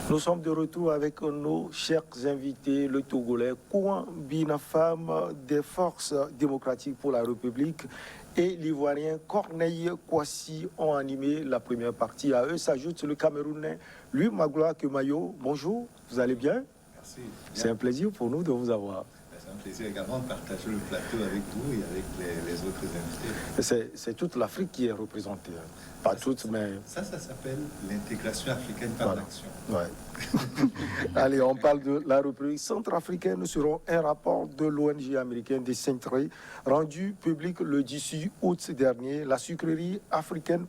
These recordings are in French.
Nous sommes de retour avec nos chers invités, le Togolais Kouan Binafam des Forces démocratiques pour la République et l'Ivoirien Corneille Kwasi ont animé la première partie. À eux s'ajoute le Camerounais Louis Magloire Kemayo. Bonjour, vous allez bien? Merci. C'est un plaisir pour nous de vous avoir. C'est un plaisir également de partager le plateau avec vous et avec les autres invités. C'est toute l'Afrique qui est représentée. Pas toute, mais... Ça s'appelle l'intégration africaine par l'action. Ouais. Allez, on parle de la République centrafricaine selon un rapport de l'ONG américaine des Centrés rendu public le 18 août dernier. La sucrerie africaine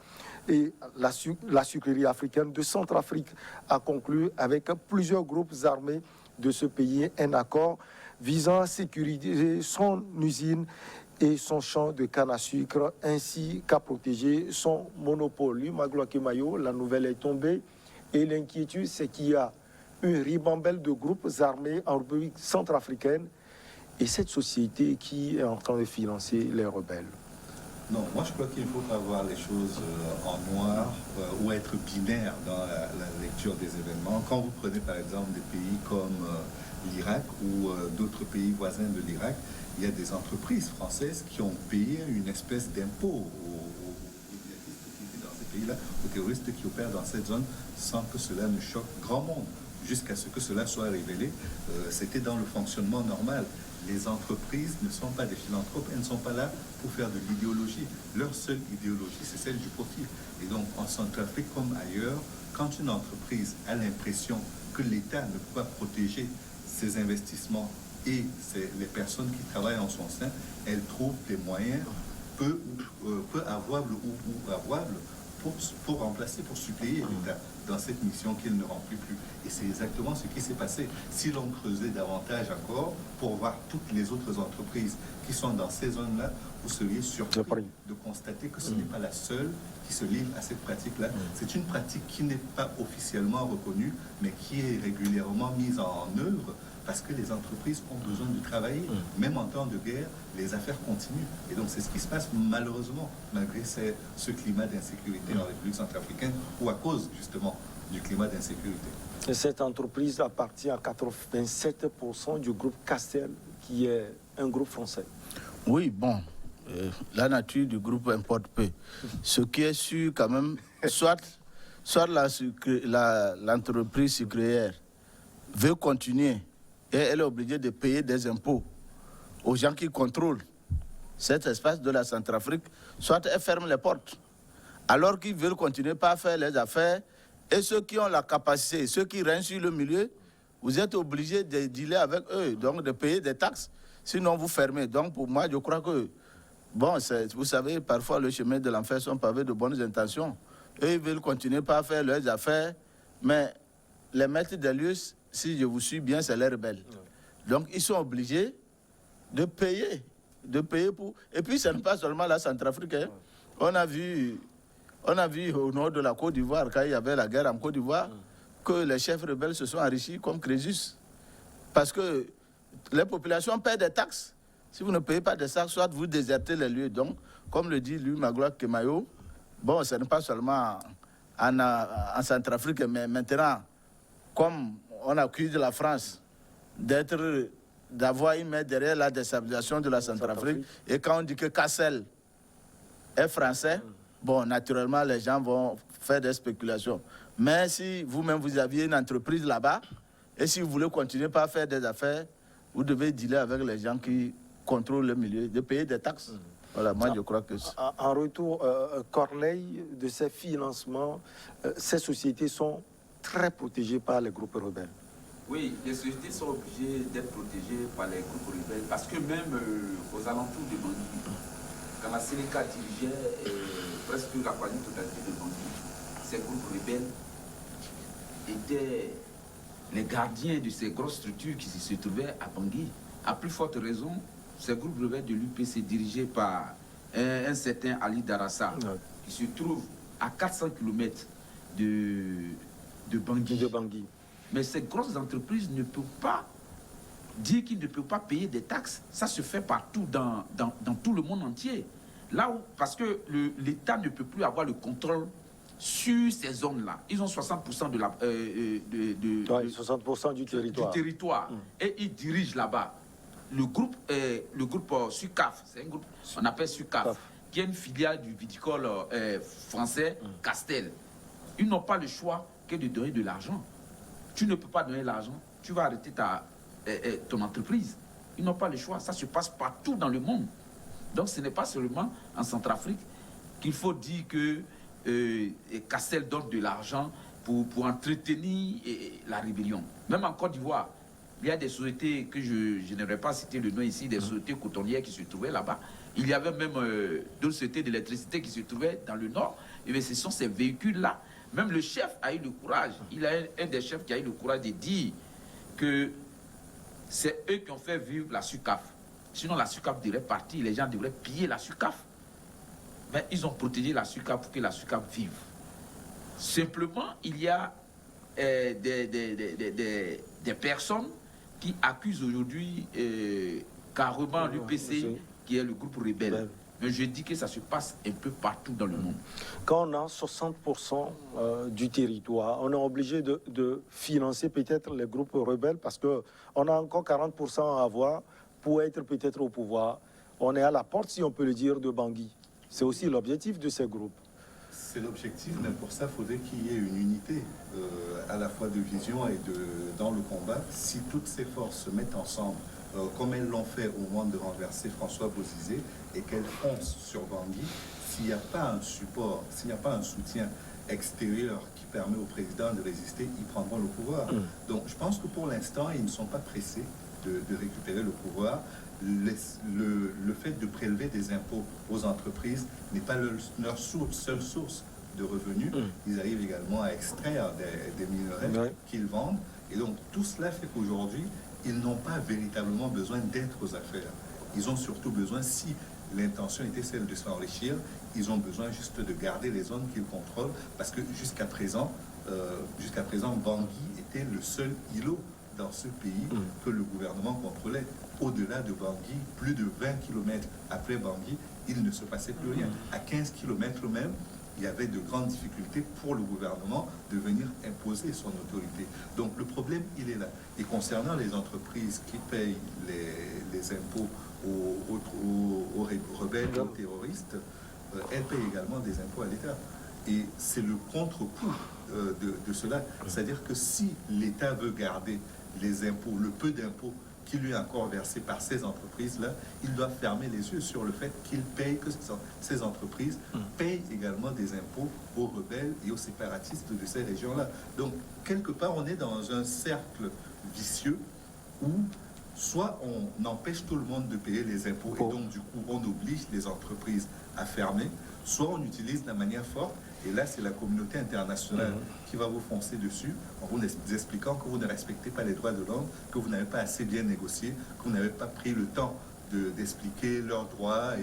et la sucrerie africaine de Centrafrique a conclu avec plusieurs groupes armés de ce pays un accord visant à sécuriser son usine et son champ de canne à sucre, ainsi qu'à protéger son monopole. Magloire Kemayo, la nouvelle est tombée et l'inquiétude, c'est qu'il y a une ribambelle de groupes armés en République centrafricaine et cette société qui est en train de financer les rebelles. Non, moi je crois qu'il ne faut pas voir les choses en noir ou être binaire dans la lecture des événements. Quand vous prenez par exemple des pays comme l'Irak ou d'autres pays voisins de l'Irak, il y a des entreprises françaises qui ont payé une espèce d'impôt aux djihadistes qui vivent dans ces pays-là, aux terroristes qui opèrent dans cette zone, sans que cela ne choque grand monde. Jusqu'à ce que cela soit révélé, c'était dans le fonctionnement normal. Les entreprises ne sont pas des philanthropes, elles ne sont pas là pour faire de l'idéologie. Leur seule idéologie, c'est celle du profit. Et donc, en Centrafrique comme ailleurs, quand une entreprise a l'impression que l'État ne peut pas protéger ses investissements et les personnes qui travaillent en son sein, elle trouve des moyens peu avouables ou avouables pour remplacer, pour suppléer l'État dans cette mission qu'il ne remplit plus. Et c'est exactement ce qui s'est passé. Si l'on creusait davantage encore pour voir toutes les autres entreprises qui sont dans ces zones-là, vous seriez surpris de constater que ce n'est pas la seule qui se livre à cette pratique-là. C'est une pratique qui n'est pas officiellement reconnue, mais qui est régulièrement mise en œuvre parce que les entreprises ont besoin de travailler. Même en temps de guerre, les affaires continuent. Et donc c'est ce qui se passe malheureusement, malgré ce climat d'insécurité en République centrafricaine, ou à cause justement du climat d'insécurité. Cette entreprise appartient à 87% du groupe Castel, qui est un groupe français. Oui, bon, la nature du groupe importe peu. Ce qui est sûr quand même, soit l'entreprise sucrière veut continuer et elle est obligée de payer des impôts aux gens qui contrôlent cet espace de la Centrafrique, soit elle ferme les portes. Alors qu'ils veulent continuer pas à faire les affaires, et ceux qui ont la capacité, ceux qui règnent sur le milieu, vous êtes obligés de dealer avec eux, donc de payer des taxes, sinon vous fermez. Donc pour moi, je crois que, bon, vous savez, parfois le chemin de l'enfer sont pavés de bonnes intentions. Eux, ils veulent continuer pas à faire leurs affaires, mais les maîtres des lieux, si je vous suis bien, c'est les rebelles. Donc ils sont obligés de payer pour... Et puis ce n'est pas seulement la Centrafrique. Hein. On a vu au nord de la Côte d'Ivoire, quand il y avait la guerre en Côte d'Ivoire, que les chefs rebelles se sont enrichis comme Crésus. Parce que les populations paient des taxes. Si vous ne payez pas des taxes, soit vous désertez les lieux. Donc, comme le dit lui, Magloire Kemayo, bon, ce n'est pas seulement en Centrafrique, mais maintenant, comme on accuse la France d'avoir une main derrière la déstabilisation de la Centrafrique, et quand on dit que Cassel est français, bon, naturellement, les gens vont faire des spéculations. Mais si vous-même, vous aviez une entreprise là-bas, et si vous voulez continuer par faire des affaires, vous devez dealer avec les gens qui contrôlent le milieu, de payer des taxes. Voilà, moi, je crois que... En retour, Corneille, de ces financements, ces sociétés sont très protégées par les groupes rebelles. Oui, les sociétés sont obligées d'être protégées par les groupes rebelles, parce que même aux alentours de Bangui, quand la Sénéca dirigeait presque la quasi-totalité de Bangui, ces groupes rebelles étaient les gardiens de ces grosses structures qui se trouvaient à Bangui. À plus forte raison, ces groupes rebelles de l'UPC dirigés par un certain Ali Darassa, qui se trouve à 400 km de Bangui. Mais ces grosses entreprises ne peuvent pas dire qu'ils ne peuvent pas payer des taxes. Ça se fait partout dans tout le monde entier. Là où, parce que l'État ne peut plus avoir le contrôle sur ces zones-là. Ils ont 60% de la, Ouais, 60% du territoire. Et ils dirigent là-bas. Le groupe SUCAF, c'est un groupe, on appelle SUCAF, qui est une filiale du viticole français Castel. Ils n'ont pas le choix que de donner de l'argent. Tu ne peux pas donner l'argent, tu vas arrêter ton entreprise. Ils n'ont pas le choix, ça se passe partout dans le monde. Donc ce n'est pas seulement en Centrafrique qu'il faut dire que Castel donne de l'argent pour entretenir la rébellion. Même en Côte d'Ivoire, il y a des sociétés que je n'aurais pas cité le nom ici, des sociétés cotonnières qui se trouvaient là-bas. Il y avait même d'autres sociétés d'électricité qui se trouvaient dans le nord. Et bien, ce sont ces véhicules-là. Même le chef a eu le courage, il a un des chefs qui a eu le courage de dire que c'est eux qui ont fait vivre la SUCAF. Sinon, la SUCAF devrait partir, les gens devraient piller la SUCAF. Mais ils ont protégé la SUCAF pour que la SUCAF vive. Simplement, il y a des personnes qui accusent aujourd'hui carrément l'UPC, qui est le groupe rebelle. Mais je dis que ça se passe un peu partout dans le monde. Quand on a 60% du territoire, on est obligé de financer peut-être les groupes rebelles parce qu'on a encore 40% à avoir pour être peut-être au pouvoir. On est à la porte, si on peut le dire, de Bangui. C'est aussi l'objectif de ces groupes. C'est l'objectif, mais pour ça, il faudrait qu'il y ait une unité à la fois de vision et dans le combat. Si toutes ces forces se mettent ensemble, comme elles l'ont fait au moment de renverser François Bozizé, et qu'elles foncent sur Bangui, s'il n'y a pas un support, s'il n'y a pas un soutien extérieur qui permet au président de résister, ils prendront le pouvoir. Donc je pense que pour l'instant, ils ne sont pas pressés de récupérer le pouvoir. Le fait de prélever des impôts aux entreprises n'est pas leur seule source de revenus. Ils arrivent également à extraire des minerais qu'ils vendent. Et donc tout cela fait qu'aujourd'hui, ils n'ont pas véritablement besoin d'être aux affaires. Ils ont surtout besoin, si l'intention était celle de s'enrichir, ils ont besoin juste de garder les zones qu'ils contrôlent, parce que jusqu'à présent, Bangui était le seul îlot dans ce pays que le gouvernement contrôlait. Au-delà de Bangui, plus de 20 km après Bangui, il ne se passait plus rien. À 15 km même, il y avait de grandes difficultés pour le gouvernement de venir imposer son autorité. Donc le problème, il est là. Et concernant les entreprises qui payent les impôts aux rebelles, aux terroristes, elles payent également des impôts à l'État. Et c'est le contre-coup de cela. C'est-à-dire que si l'État veut garder les impôts, le peu d'impôts qui lui est encore versé par ces entreprises-là, il doit fermer les yeux sur le fait qu'il paye, que ces entreprises payent également des impôts aux rebelles et aux séparatistes de ces régions-là. Donc, quelque part, on est dans un cercle vicieux où soit on empêche tout le monde de payer les impôts et donc, du coup, on oblige les entreprises à fermer, soit on utilise la manière forte. Et là, c'est la communauté internationale qui va vous foncer dessus en vous expliquant que vous ne respectez pas les droits de l'homme, que vous n'avez pas assez bien négocié, que vous n'avez pas pris le temps d'expliquer leurs droits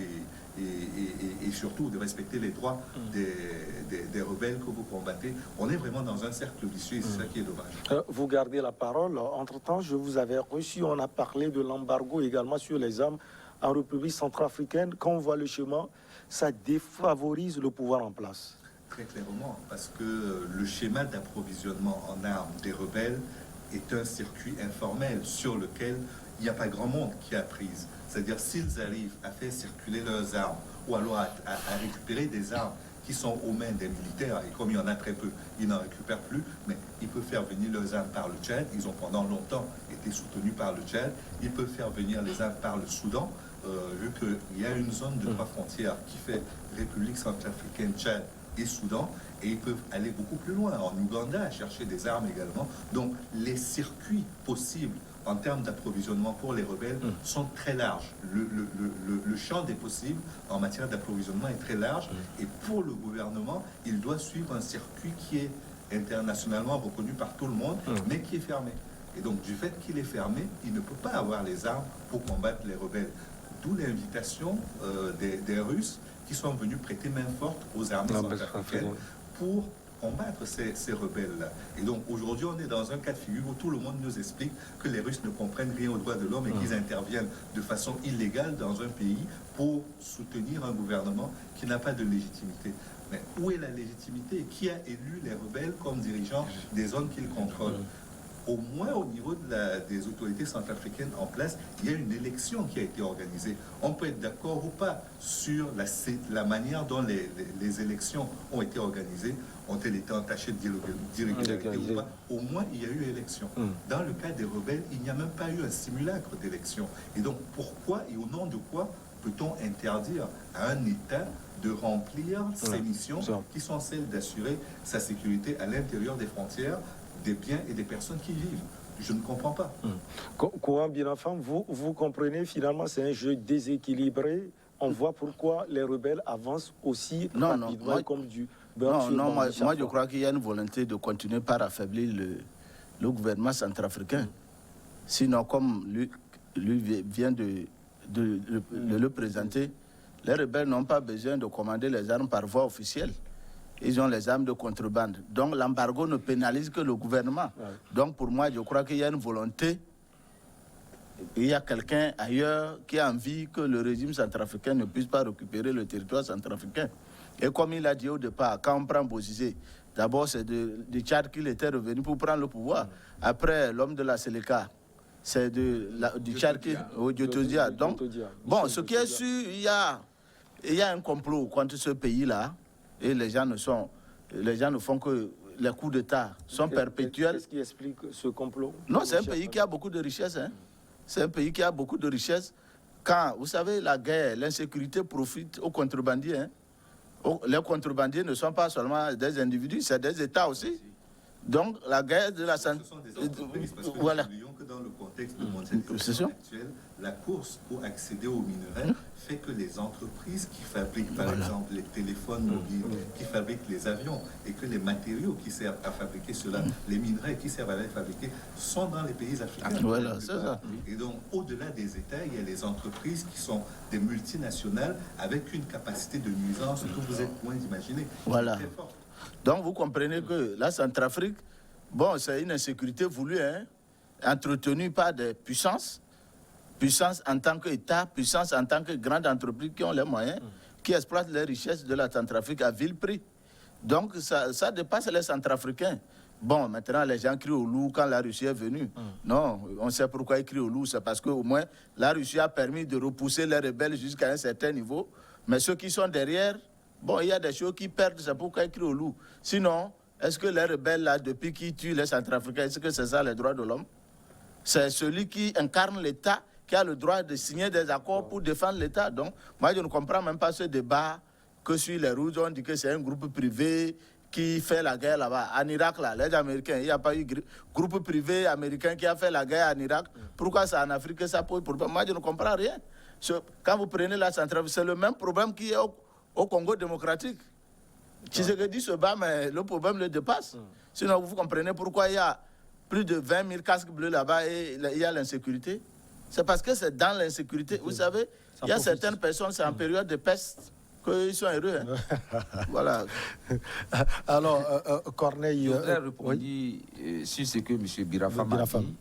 et surtout de respecter les droits des rebelles que vous combattez. On est vraiment dans un cercle vicieux et c'est ça qui est dommage. Vous gardez la parole. Entre-temps, je vous avais reçu, on a parlé de l'embargo également sur les armes en République centrafricaine. Quand on voit le chemin, ça défavorise le pouvoir en place. Très clairement, parce que le schéma d'approvisionnement en armes des rebelles est un circuit informel sur lequel il n'y a pas grand monde qui a prise. C'est-à-dire s'ils arrivent à faire circuler leurs armes ou alors à récupérer des armes qui sont aux mains des militaires, et comme il y en a très peu, ils n'en récupèrent plus, mais ils peuvent faire venir leurs armes par le Tchad. Ils ont pendant longtemps été soutenus par le Tchad. Ils peuvent faire venir les armes par le Soudan, vu qu'il y a une zone de 3 frontières qui fait République centrafricaine, Tchad et Soudan, et ils peuvent aller beaucoup plus loin, en Ouganda, chercher des armes également. Donc les circuits possibles en termes d'approvisionnement pour les rebelles sont très larges. Le champ des possibles en matière d'approvisionnement est très large, et pour le gouvernement, il doit suivre un circuit qui est internationalement reconnu par tout le monde, mais qui est fermé. Et donc du fait qu'il est fermé, il ne peut pas avoir les armes pour combattre les rebelles. D'où l'invitation des Russes qui sont venus prêter main forte aux armées centrafricaines pour combattre ces rebelles-là. Et donc aujourd'hui, on est dans un cas de figure où tout le monde nous explique que les Russes ne comprennent rien aux droits de l'homme et qu'ils interviennent de façon illégale dans un pays pour soutenir un gouvernement qui n'a pas de légitimité. Mais où est la légitimité? Qui a élu les rebelles comme dirigeants des zones qu'ils contrôlent? Au moins au niveau des autorités centrafricaines en place, il y a une élection qui a été organisée. On peut être d'accord ou pas sur la manière dont les élections ont été organisées, ont-elles été entachées d'irrégularité ou pas. Au moins, il y a eu élection. Dans le cas des rebelles, il n'y a même pas eu un simulacre d'élection. Et donc, pourquoi et au nom de quoi peut-on interdire à un État de remplir ses missions qui sont celles d'assurer sa sécurité à l'intérieur des frontières, des biens et des personnes qui y vivent? Je ne comprends pas. Courant Binafam, vous comprenez, finalement, c'est un jeu déséquilibré. On voit pourquoi les rebelles avancent aussi rapidement comme du beurre. Moi je crois qu'il y a une volonté de continuer par affaiblir le gouvernement centrafricain. Sinon, comme lui vient de le présenter, les rebelles n'ont pas besoin de commander les armes par voie officielle. Ils ont les armes de contrebande. Donc l'embargo ne pénalise que le gouvernement. Donc pour moi, je crois qu'il y a une volonté. Il y a quelqu'un ailleurs qui a envie que le régime centrafricain ne puisse pas récupérer le territoire centrafricain. Et comme il a dit au départ, quand on prend Bozizé, d'abord c'est de Tchad qu'il était revenu pour prendre le pouvoir. Après, l'homme de la Séléka, c'est du Tchad qui... Donc, bon, ce qui est sûr, il y a un complot contre ce pays-là. Et les gens ne font que les coups d'État sont perpétuels. Qu'est-ce qui explique ce complot? Non, c'est un pays qui a beaucoup de richesses. Hein. C'est un pays qui a beaucoup de richesses. Quand, vous savez, la guerre, l'insécurité profite aux contrebandiers. Hein. Les contrebandiers ne sont pas seulement des individus, c'est des États aussi. Donc, la guerre de la santé... Ce sont des entreprises, parce que nous oublions que dans le contexte de mondialisation actuelle, la course pour accéder aux minerais fait que les entreprises qui fabriquent, par exemple, les téléphones mobiles, qui fabriquent les avions, et que les matériaux qui servent à fabriquer cela, les minerais qui servent à les fabriquer, sont dans les pays africains. Voilà, c'est ça. Et donc, au-delà des États, il y a les entreprises qui sont des multinationales avec une capacité de nuisance que vous êtes loin d'imaginer. Voilà. Donc vous comprenez que la Centrafrique, bon, c'est une insécurité voulue, hein, entretenue par des puissances en tant qu'État, puissance en tant que grandes entreprises qui ont les moyens, qui exploitent les richesses de la Centrafrique à vil prix. Donc ça dépasse les Centrafricains. Bon, maintenant les gens crient au loup quand la Russie est venue. Non, on sait pourquoi ils crient au loup, c'est parce qu'au moins la Russie a permis de repousser les rebelles jusqu'à un certain niveau, mais ceux qui sont derrière, bon, il y a des choses qui perdent, c'est pourquoi ils crient au loup. Sinon, est-ce que les rebelles, là, depuis qu'ils tuent les Centrafricains, est-ce que c'est ça les droits de l'homme? C'est celui qui incarne l'État qui a le droit de signer des accords pour défendre l'État. Donc, moi, je ne comprends même pas ce débat que sur les Rouges, on dit que c'est un groupe privé qui fait la guerre là-bas. En Irak, là, les Américains, il n'y a pas eu groupe privé américain qui a fait la guerre en Irak. Pourquoi c'est en Afrique que ça pose problème? Moi, je ne comprends rien. Quand vous prenez la Centrafrique, c'est le même problème qui est au Congo démocratique. Tshisekedi se bat, mais le problème le dépasse. Sinon, vous comprenez pourquoi il y a plus de 20 000 casques bleus là-bas et il y a l'insécurité. C'est parce que c'est dans l'insécurité. Vous savez, il y a certaines personnes, c'est en période de peste qu'ils sont heureux. Hein. Voilà. Alors, Corneille... Je voudrais répondre sur ce que M. Birafam a dit.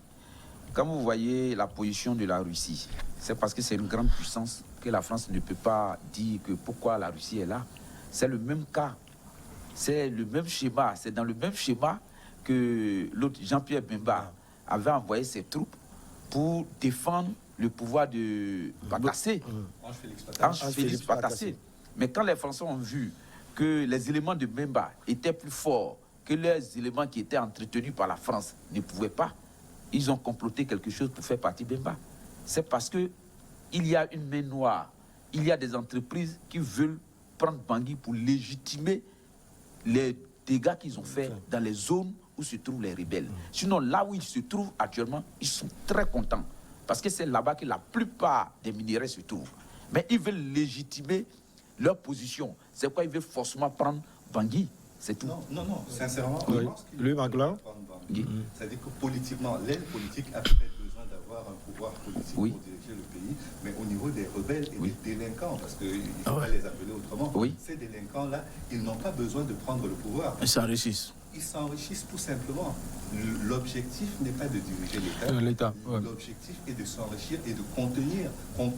Quand vous voyez la position de la Russie, c'est parce que c'est une grande puissance que la France ne peut pas dire que pourquoi la Russie est là. C'est le même cas. C'est le même schéma. C'est dans le même schéma que l'autre Jean-Pierre Bemba avait envoyé ses troupes pour défendre le pouvoir de Bakassé. Ange-Félix Bakassé. Mais quand les Français ont vu que les éléments de Bemba étaient plus forts que les éléments qui étaient entretenus par la France ne pouvaient pas, ils ont comploté quelque chose pour faire partie Bemba. C'est parce que il y a une main noire. Il y a des entreprises qui veulent prendre Bangui pour légitimer les dégâts qu'ils ont faits dans les zones où se trouvent les rebelles. Sinon, là où ils se trouvent actuellement, ils sont très contents. Parce que c'est là-bas que la plupart des minéraux se trouvent. Mais ils veulent légitimer leur position. C'est pourquoi ils veulent forcément prendre Bangui. C'est tout. Non, sincèrement, Oui. je pense qu'il Lui, faut Maglan. prendre Bangui. C'est-à-dire que politiquement, l'aile politique a peut-être besoin d'avoir un pouvoir politique pour diriger le pays, mais au niveau des rebelles et des délinquants, parce qu'il faut pas les appeler autrement, ces délinquants-là, ils n'ont pas besoin de prendre le pouvoir. Ils s'enrichissent. ils s'enrichissent tout simplement. L'objectif n'est pas de diriger l'État. L'objectif est de s'enrichir et de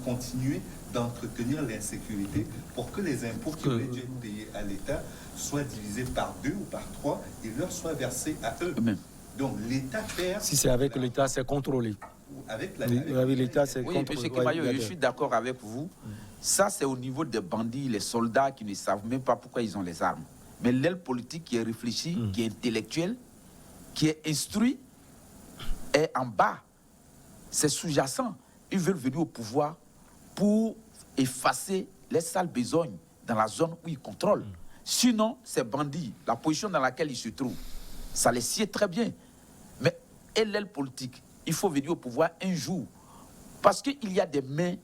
continuer d'entretenir l'insécurité pour que les impôts qui auraient dû être payés à l'État soient divisés par 2 ou par 3 et leur soient versés à eux. Donc l'État perd... Si c'est avec l'État, c'est contrôlé. Avec l'État, c'est contrôlé. Oui, M. Kemayo, je suis d'accord avec vous. Ça, c'est au niveau des bandits, les soldats qui ne savent même pas pourquoi ils ont les armes. Mais l'aile politique qui est réfléchie, qui est intellectuelle, qui est instruit, est en bas. C'est sous-jacent. Ils veulent venir au pouvoir pour effacer les sales besognes dans la zone où ils contrôlent. Sinon, ces bandits, la position dans laquelle ils se trouvent, ça les sied très bien. Mais l'aile politique, il faut venir au pouvoir un jour. Parce qu'il y a des mains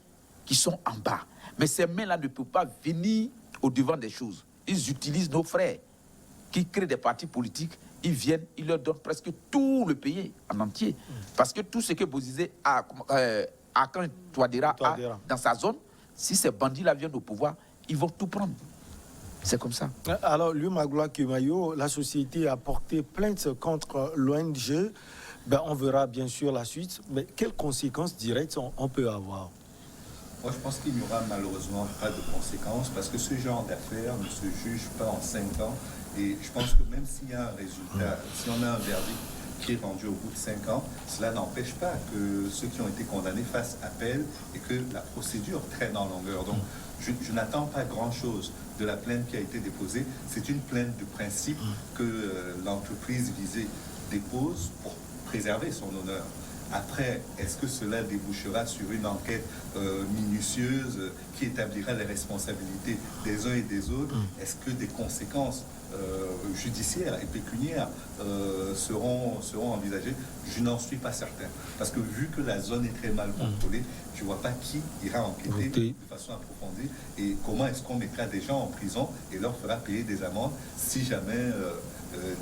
qui sont en bas. Mais ces mains-là ne peuvent pas venir au-devant des choses. Ils utilisent nos frères qui créent des partis politiques. Ils viennent, ils leur donnent presque tout le pays en entier. Parce que tout ce que Bozizé a, quand Touadéra a dans sa zone, si ces bandits-là viennent au pouvoir, ils vont tout prendre. C'est comme ça. Alors, lui, Magloire Kemayo, la société a porté plainte contre l'ONG. Ben, on verra bien sûr la suite. Mais quelles conséquences directes on peut avoir? Moi, je pense qu'il n'y aura malheureusement pas de conséquences parce que ce genre d'affaires ne se juge pas en 5 ans. Et je pense que même s'il y a un résultat, si on a un verdict qui est rendu au bout de 5 ans, cela n'empêche pas que ceux qui ont été condamnés fassent appel et que la procédure traîne en longueur. Donc, je n'attends pas grand-chose de la plainte qui a été déposée. C'est une plainte de principe que l'entreprise visée dépose pour préserver son honneur. Après, est-ce que cela débouchera sur une enquête minutieuse qui établira les responsabilités des uns et des autres? Est-ce que des conséquences judiciaires et pécuniaires seront envisagées? Je n'en suis pas certain. Parce que vu que la zone est très mal contrôlée, je ne vois pas qui ira enquêter de façon approfondie et comment est-ce qu'on mettra des gens en prison et leur fera payer des amendes si jamais...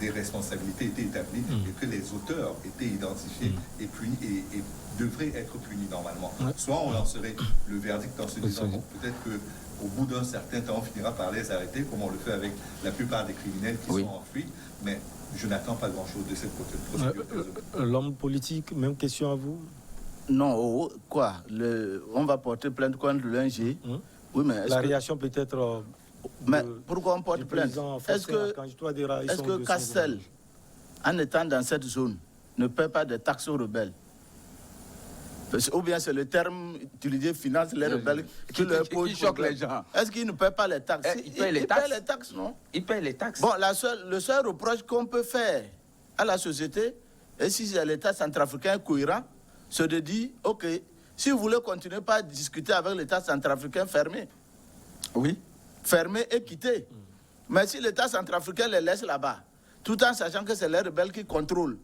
des responsabilités étaient établies et que les auteurs étaient identifiés et punis et devraient être punis normalement. Soit on lancerait le verdict en se disant bon, peut-être qu'au bout d'un certain temps on finira par les arrêter comme on le fait avec la plupart des criminels qui sont en fuite, mais je n'attends pas grand-chose de cette procédure. L'homme politique, même question à vous? Non, quoi on va porter plainte contre l'ONG. Oui, mais la réaction peut-être... Mais pourquoi on porte plainte? Est-ce que Castel, en étant dans cette zone, ne paie pas de taxes aux rebelles? Ou bien c'est le terme utilisé, finance les rebelles qui choque les gens. Est-ce qu'ils ne paient pas les taxes? Ils paient les taxes, non? Ils paient les taxes. Bon, le seul reproche qu'on peut faire à la société, et si l'État centrafricain est cohérent, c'est de dire, ok, si vous voulez continuer pas à discuter avec l'État centrafricain, fermé. Oui. Fermer et quitter. Mais si l'État centrafricain les laisse là-bas, tout en sachant que c'est les rebelles qui contrôlent,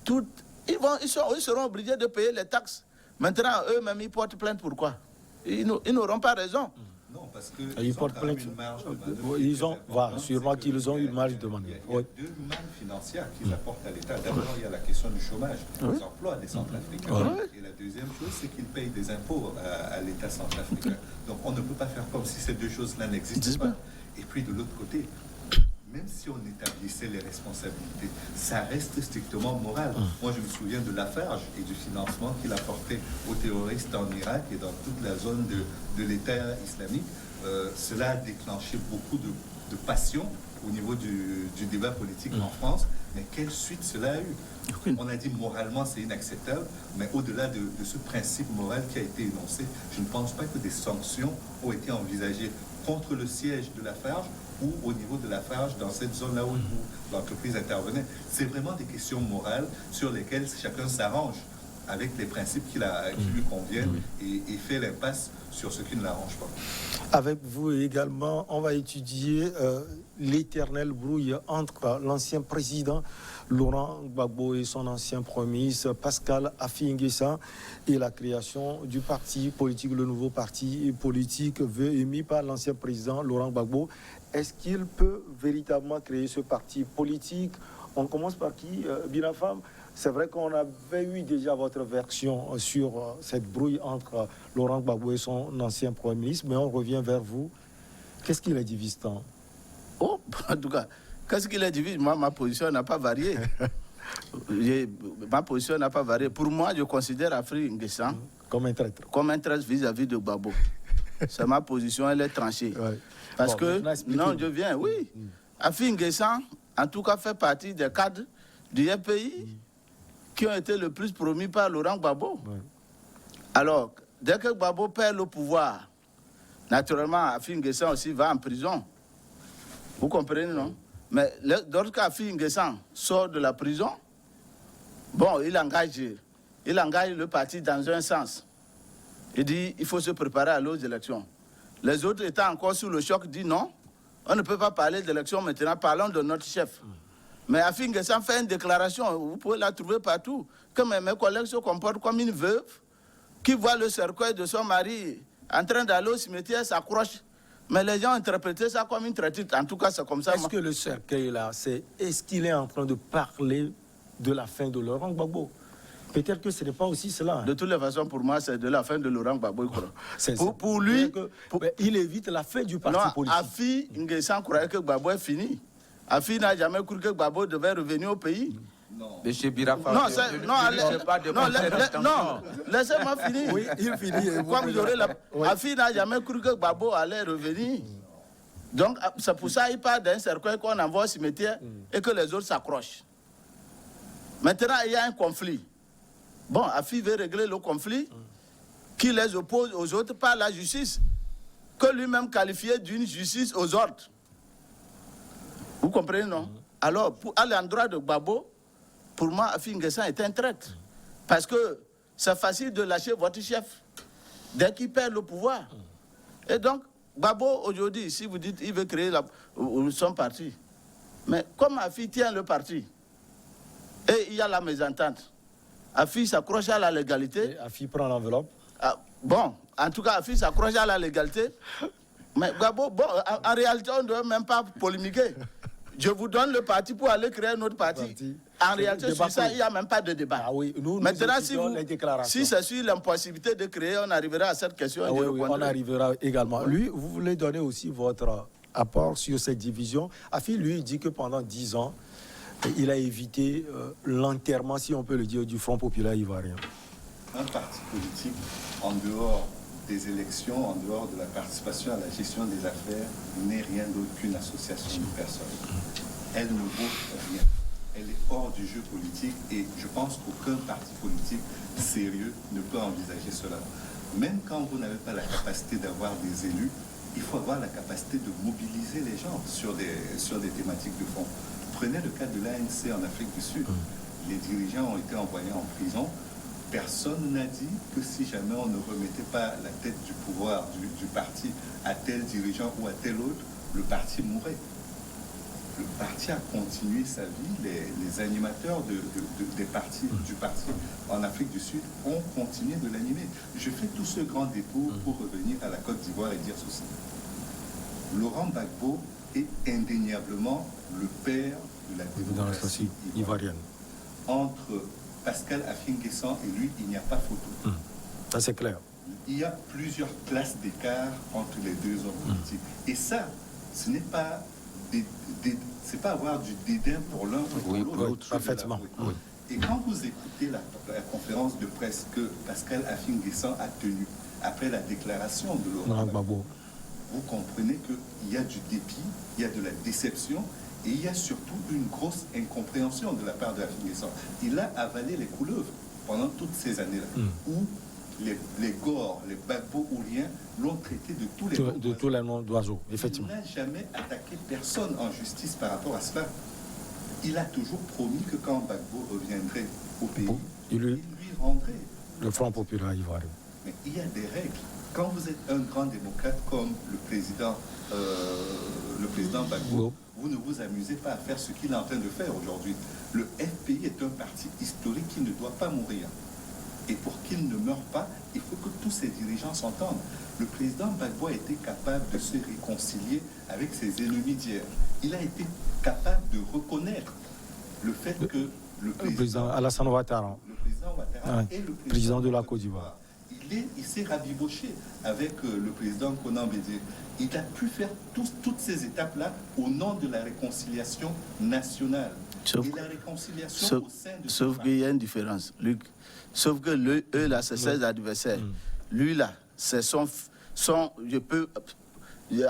ils seront obligés de payer les taxes. Maintenant, eux-mêmes, ils portent plainte. Pourquoi? Ils n'auront pas raison. Non, parce qu'ils ils portent plainte. Ils ont, sûrement qu'ils ont une marge de manœuvre. Il y a deux mannes financières qu'ils apportent à l'État. D'abord, il y a la question du chômage, des emplois des Centrafricains. Et la deuxième chose, c'est qu'ils payent des impôts à l'État centrafricain. Donc, on ne peut pas faire comme si ces deux choses-là n'existent pas. Et puis, de l'autre côté, même si on établissait les responsabilités, ça reste strictement moral. Moi, je me souviens de Lafarge et du financement qu'il apportait aux terroristes en Irak et dans toute la zone de l'État islamique. Cela a déclenché beaucoup de passion au niveau du débat politique en France. Mais quelle suite cela a eu? On a dit moralement c'est inacceptable, mais au-delà de ce principe moral qui a été énoncé, je ne pense pas que des sanctions ont été envisagées contre le siège de Lafarge ou au niveau de Lafarge dans cette zone-là où l'entreprise intervenait. C'est vraiment des questions morales sur lesquelles chacun s'arrange avec les principes qui lui conviennent et fait l'impasse sur ce qui ne l'arrange pas. Avec vous également, on va étudier l'éternelle brouille entre l'ancien président Laurent Gbagbo et son ancien premier ministre Pascal Affi-N'Guessan et la création du parti politique, le nouveau parti politique émis par l'ancien président Laurent Gbagbo. Est-ce qu'il peut véritablement créer ce parti politique? On commence par qui, Binafam? C'est vrai qu'on avait eu déjà votre version sur cette brouille entre Laurent Gbagbo et son ancien Premier ministre, mais on revient vers vous. Qu'est-ce qui les divise tant? En tout cas, qu'est-ce qui les divise? Moi, ma position n'a pas varié. Ma position n'a pas varié. Pour moi, je considère Afri N'Guessan comme un traître. Comme un traître vis-à-vis de Gbagbo. C'est ma position, elle est tranchée. Ouais. Parce que, non, je viens, oui. Afri N'Guessan, en tout cas, fait partie des cadres du FPI qui ont été le plus promis par Laurent Gbagbo. Ouais. Alors, dès que Gbagbo perd le pouvoir, naturellement, Afri N'Guessan aussi va en prison. Vous comprenez, non? Mais lorsqu'Afri N'Guessan sort de la prison, bon, il engage le parti dans un sens. Il dit il faut se préparer à l'autre élection. Les autres étant encore sous le choc, disent non, on ne peut pas parler d'élection maintenant, parlons de notre chef. Mais Afri N'Guessan fait une déclaration, vous pouvez la trouver partout, que mes collègues se comportent comme une veuve qui voit le cercueil de son mari en train d'aller au cimetière, s'accroche. Mais les gens ont interprété ça comme une traîtrise. En tout cas, c'est comme ça. Est-ce que le cercueil là, est-ce qu'il est en train de parler de la fin de Laurent Gbagbo? Peut-être que ce n'est pas aussi cela. De toutes les façons, pour moi, c'est de la fin de Laurent Gbagbo. Pour lui, il évite la fin du parti politique. Afri N'Guessan croyait que Gbagbo est fini. Afri n'a jamais cru que Gbagbo devait revenir au pays. Non. Monsieur Birafa, non, laissez-moi finir. Oui, il finit. Comme j'aurais Afri n'a jamais cru que Gbagbo allait revenir. Donc, c'est pour ça qu'il part d'un cercueil qu'on envoie au cimetière et que les autres s'accrochent. Maintenant, il y a un conflit. Bon, Afri veut régler le conflit qui les oppose aux autres par la justice, que lui-même qualifiait d'une justice aux ordres. Vous comprenez, non? Alors, à l'endroit de Gbagbo, pour moi, Afri N'Guessan est un traître. Parce que c'est facile de lâcher votre chef dès qu'il perd le pouvoir. Et donc, Gbagbo, aujourd'hui, si vous dites qu'il veut créer son parti, mais comme Afri tient le parti, et il y a la mésentente, Afri s'accroche à la légalité. Afri prend l'enveloppe. Bon, en tout cas, Afri s'accroche à la légalité. Mais Gbagbo, bon, en réalité, on ne doit même pas polémiquer. Je vous donne le parti pour aller créer un autre parti. En réalité, sur ça, il n'y a même pas de débat. Ah oui, maintenant, si c'est sur l'impossibilité de créer, on arrivera à cette question. Ah oui, on arrivera également. Lui, vous voulez donner aussi votre apport sur cette division. Afri, lui, dit que pendant 10 ans, il a évité l'enterrement, si on peut le dire, du Front populaire ivoirien. Un parti politique, en dehors des élections, en dehors de la participation à la gestion des affaires, n'est rien d'autre qu'une association de personnes. Elle ne vaut rien. Elle est hors du jeu politique et je pense qu'aucun parti politique sérieux ne peut envisager cela. Même quand vous n'avez pas la capacité d'avoir des élus, il faut avoir la capacité de mobiliser les gens sur des thématiques de fond. Prenez le cas de l'ANC en Afrique du Sud. Les dirigeants ont été envoyés en prison. Personne n'a dit que si jamais on ne remettait pas la tête du pouvoir du parti à tel dirigeant ou à tel autre, le parti mourrait. Le parti a continué sa vie. Les animateurs du parti en Afrique du Sud ont continué de l'animer. Je fais tout ce grand détour pour revenir à la Côte d'Ivoire et dire ceci. Laurent Gbagbo est indéniablement le père de la démocratie ivoirienne. Entre Pascal Afri N'Guessan et lui, il n'y a pas photo. Ça, c'est clair. Il y a plusieurs classes d'écart entre les deux hommes politiques. Et ça, ce n'est pas c'est pas avoir du dédain pour l'un ou pour l'autre. Parfaitement. Oui. Et quand vous écoutez la conférence de presse que Pascal Afri N'Guessan a tenue après la déclaration de Laurent Gbagbo, vous comprenez qu'il y a du dépit, il y a de la déception et il y a surtout une grosse incompréhension de la part de Afri N'Guessan. Il a avalé les couleuvres pendant toutes ces années-là, où les Gors, les Gbagbo-Ouliens l'ont traité de tous les noms d'oiseaux, effectivement. Il n'a jamais attaqué personne en justice par rapport à cela. Il a toujours promis que quand Gbagbo reviendrait au pays, il lui rendrait le Front populaire ivoirien. Mais il y a des règles. Quand vous êtes un grand démocrate comme le président Gbagbo, vous ne vous amusez pas à faire ce qu'il est en train de faire aujourd'hui. Le FPI est un parti historique qui ne doit pas mourir. Et pour qu'il ne meure pas, il faut que tous ses dirigeants s'entendent. Le président Gbagbo a été capable de se réconcilier avec ses ennemis d'hier. Il a été capable de reconnaître le fait que le président Alassane Ouattara et le président de la Côte d'Ivoire il s'est rabiboché avec le président Konan Bédié. Il a pu faire toutes ces étapes-là au nom de la réconciliation nationale. Et la réconciiliation au sein de... Sauf qu'il y a une différence, Luc. Sauf que eux, là, c'est ses adversaires. Lui, là, c'est son... Je peux...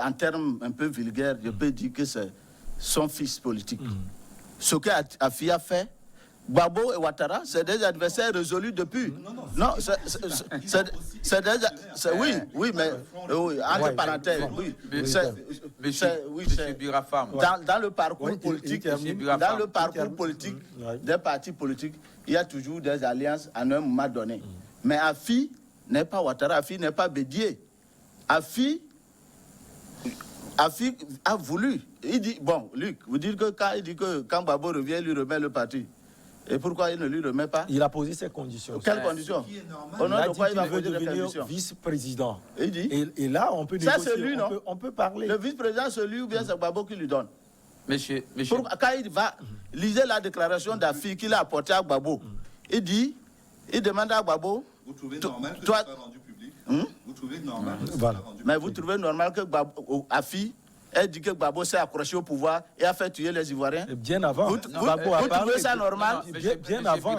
En termes un peu vulgaires, je peux dire que c'est son fils politique. Ce que Afi a fait, Gbagbo et Ouattara, c'est des adversaires résolus depuis. Non, oui, mais entre parenthèses, oui. Monsieur Birafam. Dans le parcours politique, des partis politiques, il y a toujours des alliances à un moment donné. Mais Afi n'est pas Ouattara, Afi n'est pas Bédié. Afi a voulu. Il dit, bon, Luc, vous dites que quand Gbagbo revient, il lui remet le parti. Et pourquoi il ne lui remet pas? Il a posé ses conditions. Quelles conditions? On a dit qu'il veut devenir vice-président. Et là, on peut négocier. Ça, c'est lui, non? On peut parler. Le vice-président, c'est lui ou bien c'est Gbagbo qui lui donne? Monsieur. Quand il va, lisez la déclaration d'Afi qu'il a apportée à Gbagbo. Il demande à Gbagbo... Vous trouvez normal que ce soit rendu public? Vous trouvez normal que ce soit rendu public? Mais vous trouvez normal que Afi ait dit que Gbagbo s'est accroché au pouvoir et a fait tuer les Ivoiriens? Bien avant. Vous trouvez ça normal? Bien avant.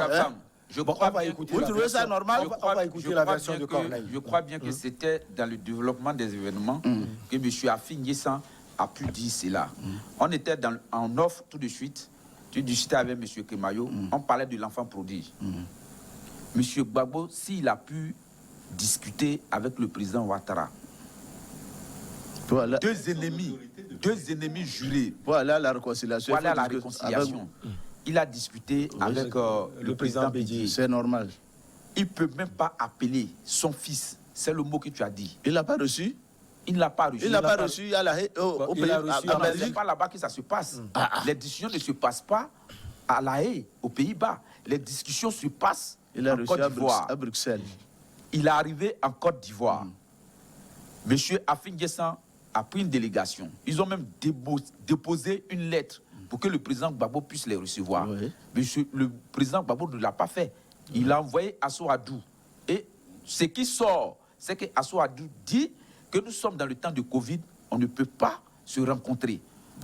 Vous trouvez ça normal? On va écouter la version de Corneille. Je crois bien que c'était dans le développement des événements que M. Afi N'Guessan a pu dire cela. On était en offre tout de suite. Tu discutais avec M. Kemayo. On parlait de l'enfant prodige. M. Gbagbo, s'il a pu discuter avec le président Ouattara, voilà. deux ennemis jurés. Voilà la réconciliation. Voilà la réconciliation. Il a discuté avec le président Bédié. C'est normal. Il ne peut même pas appeler son fils. C'est le mot que tu as dit. Il n'a pas reçu. Il ne l'a pas reçu. Il n'a pas reçu à la Haye. C'est pas là-bas que ça se passe. Les discussions ne se passent pas à la Haye, aux Pays-Bas. Les discussions se passent en Côte d'Ivoire. À Bruxelles. Il est arrivé en Côte d'Ivoire. Monsieur Afi N'Guessan a pris une délégation. Ils ont même déposé une lettre pour que le président Gbagbo puisse les recevoir. Oui. Monsieur, le président Gbagbo ne l'a pas fait. Il a envoyé Assou Adou. Et ce qui sort, c'est que Assou Adou dit que nous sommes dans le temps de Covid, on ne peut pas se rencontrer.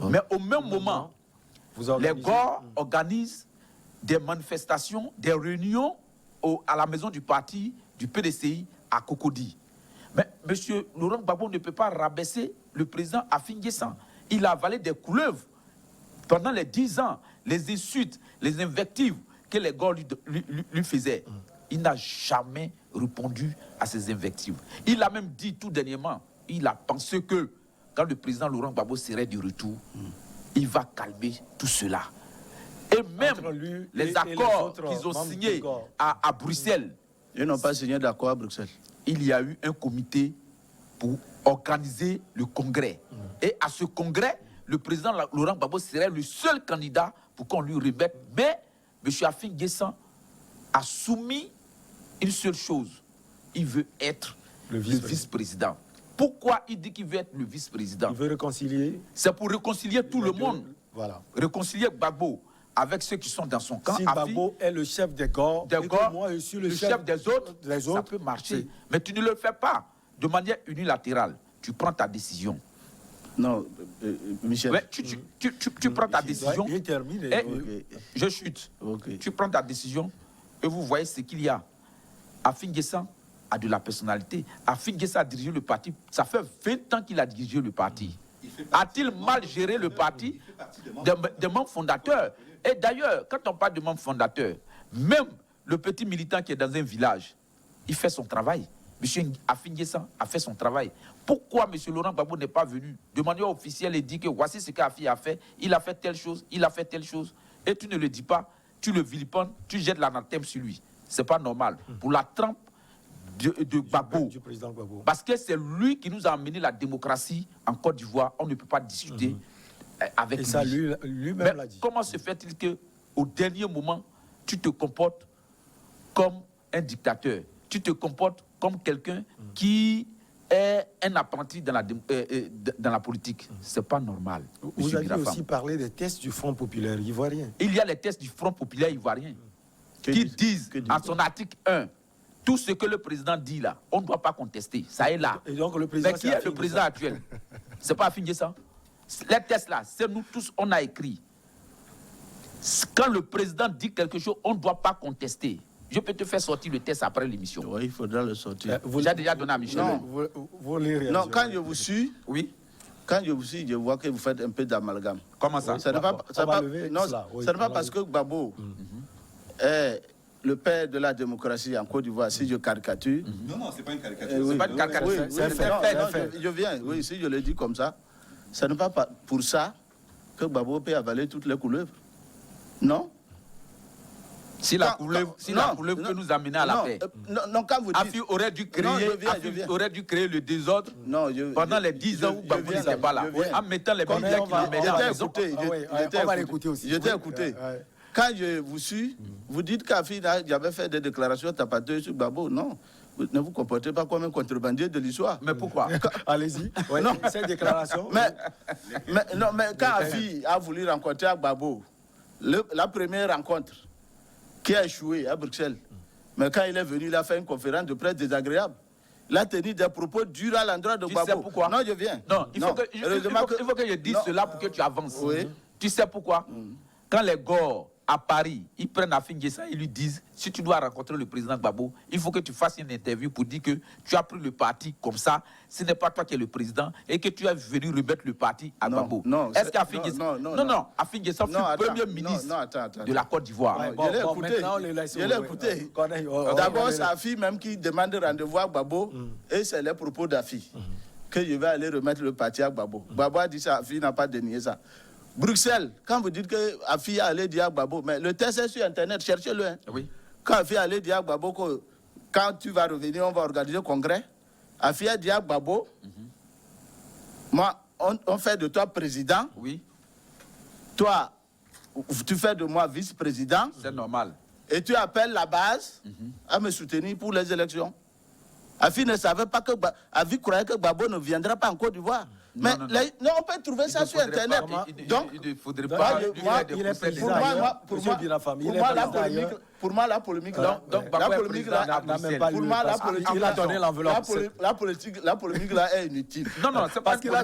Mais au même moment, les GOR organisent des manifestations, des réunions à la maison du parti du PDCI à Cocody. Mais M. Laurent Gbagbo ne peut pas rabaisser le président Afi N'Guessan. Il a avalé des couleuvres pendant les 10 ans, les insultes, les invectives que les GOR lui faisaient. Il n'a jamais répondu à ces invectives. Il a même dit tout dernièrement, il a pensé que quand le président Laurent Gbagbo serait de retour, il va calmer tout cela. Et même les accords qu'ils ont signés à Bruxelles. Ils n'ont pas signé d'accord à Bruxelles. Il y a eu un comité pour organiser le congrès. Et à ce congrès, le président Laurent Gbagbo serait le seul candidat pour qu'on lui remette. Mais M. Afi N'Guessan a soumis une seule chose. Il veut être le vice-président. Pourquoi il dit qu'il veut être le vice-président? Il veut réconcilier. C'est pour réconcilier tout le monde. Voilà. Réconcilier Gbagbo avec ceux qui sont dans son camp. Si Gbagbo est le chef des GOR, moi je suis le chef des autres, ça peut marcher. Mais tu ne le fais pas de manière unilatérale. Tu prends ta décision. Non, Michel. Ouais, tu prends ta décision. Je chute. Okay. Tu prends ta décision et vous voyez ce qu'il y a. Afi N'Guessan a de la personnalité. Afi N'Guessan a dirigé le parti. Ça fait 20 ans qu'il a dirigé le parti. A-t-il mal géré le parti? Des membres fondateurs. Et d'ailleurs, quand on parle de membres fondateurs, même le petit militant qui est dans un village, il fait son travail. M. Afi N'Guessan a fait son travail. Pourquoi M. Laurent Gbagbo n'est pas venu de manière officielle et dit que voici ce qu'Afi a fait, il a fait telle chose, il a fait telle chose, et tu ne le dis pas, tu le vilipendes, tu jettes l'anathème sur lui. C'est pas normal. Pour la trempe de Gbagbo, parce que c'est lui qui nous a amené la démocratie en Côte d'Ivoire, on ne peut pas discuter avec lui. Et ça, lui-même l'a dit. Comment se fait-il qu'au dernier moment, tu te comportes comme un dictateur? Tu te comportes comme quelqu'un qui est un apprenti dans la politique. C'est pas normal. Vous avez aussi parlé des tests du Front populaire ivoirien. Il y a les tests du Front populaire ivoirien qui disent, en son article 1, Tout ce que le président dit là, on ne doit pas contester. Ça est là. Et donc le président, Mais qui est le président actuel? C'est pas Afin ça. Les tests là, c'est nous tous, on a écrit. Quand le président dit quelque chose, on ne doit pas contester. Je peux te faire sortir le test après l'émission. Oui, il faudra le sortir. J'ai déjà donné à Michel. Non. Non, Quand je vous suis, Oui. quand je vous suis, je vois que vous faites un peu d'amalgame. Comment ça? Ça n'est pas, parce que Gbagbo est le père de la démocratie en Côte d'Ivoire, si je caricature. Non, c'est pas une caricature. Oui, C'est pas une caricature. oui, C'est un oui, fait. non, C'est un non, fait. je viens, oui, si je le dis comme ça, ce n'est pas pour ça que Gbagbo peut avaler toutes les couleuvres. Non? Si la couleuvre peut nous amener à la paix. Non, quand vous dites... Afi aurait dû créer, Non, je viens. aurait dû créer le désordre pendant les 10 ans où Gbagbo n'était pas là. En mettant les médias qui l'emmènent à la maison. On va l'écouter aussi. J'étais écouté. Quand je vous suis, vous dites qu'Afi j'avais fait des déclarations tapateuses sur Gbagbo. Non, vous ne vous comportez pas comme un contrebandier de l'histoire. Mais pourquoi? Allez-y. Non. Cette déclaration. Mais quand Afi a voulu rencontrer Gbagbo, la première rencontre qui a échoué à Bruxelles, mais quand il est venu, il a fait une conférence de presse désagréable. Il a tenu des propos durs à l'endroit de Gbagbo. Tu sais pourquoi? Non, je viens. Non, il faut que je dise cela pour que tu avances. Oui. Tu sais pourquoi? Quand les Gors à Paris, ils prennent Afin Guessa, ils lui disent, si tu dois rencontrer le président Gbagbo, il faut que tu fasses une interview pour dire que tu as pris le parti comme ça, ce n'est pas toi qui es le président, et que tu es venu remettre le parti à Gbagbo. Est-ce qu'Afin Guessa... Non, Afin Guessa fut premier ministre de la Côte d'Ivoire. Je l'ai écouté. D'abord, c'est Afi même qui demande rendez-vous à Gbagbo, et c'est les propos d'Afi que je vais aller remettre le parti à Gbagbo. Gbagbo a dit ça, Afi n'a pas dénié ça. Bruxelles, quand vous dites que Afi allait dire à Gbagbo, mais le test est sur Internet, cherchez-le. Hein. Oui. Quand Afi allait dire à Gbagbo que quand tu vas revenir, on va organiser un congrès, Afi a dit à Gbagbo, moi, on fait de toi président. Oui. Toi, tu fais de moi vice-président. C'est normal. Et tu appelles la base à me soutenir pour les élections. Afi ne savait pas que Afi croyait que Gbagbo ne viendra pas en Côte d'Ivoire. Mais non, on peut trouver ça sur Internet. Donc, il ne faudrait pas lui faire des procès. Pour moi, la polémique, la polémique là est inutile. Non, c'est parce que la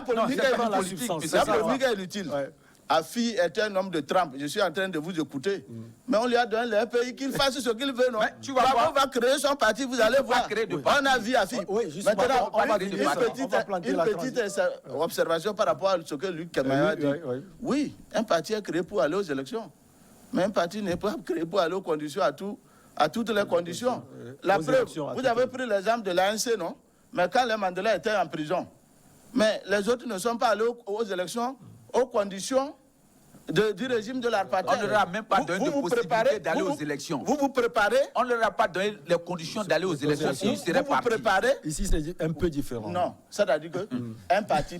polémique est inutile. Afi est un homme de trempe. Je suis en train de vous écouter. Mais on lui a donné le pays qu'il fasse ce qu'il veut, non? Gbagbo va créer son parti, vous allez voir. On a vu Afi. Maintenant, une petite observation par rapport à ce que Luc Kemaya a dit. Oui, un parti est créé pour aller aux élections. Mais un parti n'est pas créé pour aller aux conditions, à toutes les conditions. La preuve, vous avez pris l'exemple de l'ANC, non? Mais quand les Mandela étaient en prison, mais les autres ne sont pas allés aux élections aux conditions du régime de l'apartheid. On ne leur a même pas donné de possibilité d'aller aux élections. Vous vous préparez. On ne leur a pas donné les conditions d'aller aux élections. Ils seraient partis. Vous préparez. Ici, c'est un peu différent. Non, c'est-à-dire que un parti